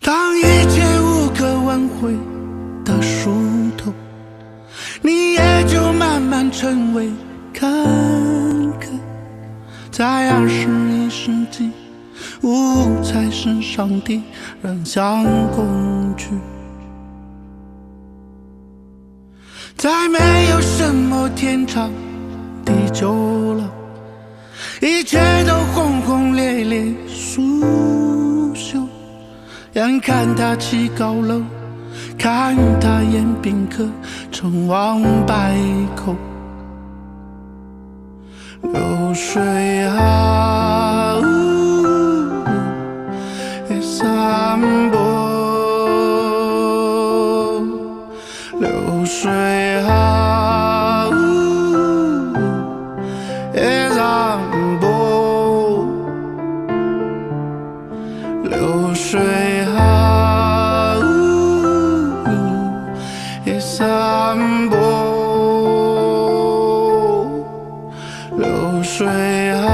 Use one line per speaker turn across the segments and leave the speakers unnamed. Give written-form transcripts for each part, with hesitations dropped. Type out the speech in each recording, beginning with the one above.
当一切无可挽回的疏通，你也就慢慢成为看客。在21世纪，物才是上帝，人像工具。再没有什么天长地久了，一切都轰轰烈烈苏朽。眼看他起高楼，看他宴宾客，成王败寇。流水啊，也散播。流水啊，也散播。流水啊，也散播。流水啊，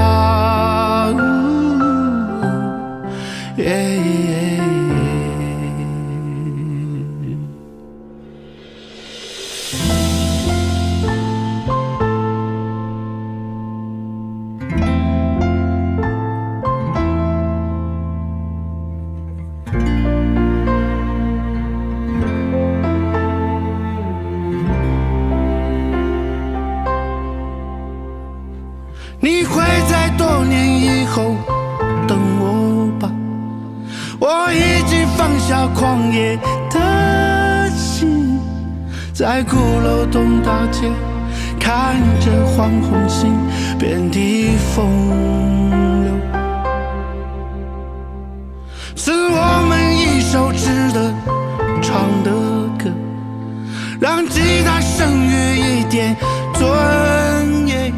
你会在多年以后等我吧，我已经放下狂野的心，在鼓楼东大街看着黄红星遍地风流，是我们一首值得唱的歌，让吉他声乐一点尊严。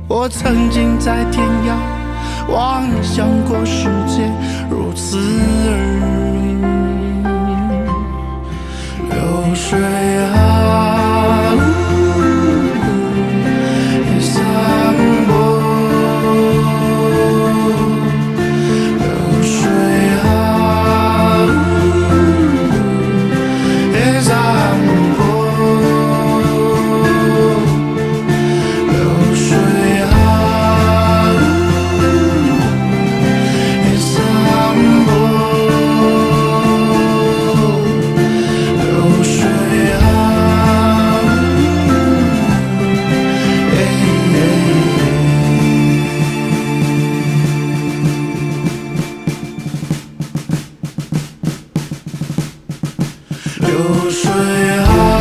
我曾经在天涯妄想过世界如此而已。流水啊，也散播。流水啊，也散播。流水啊，也散播。流水啊，流水啊。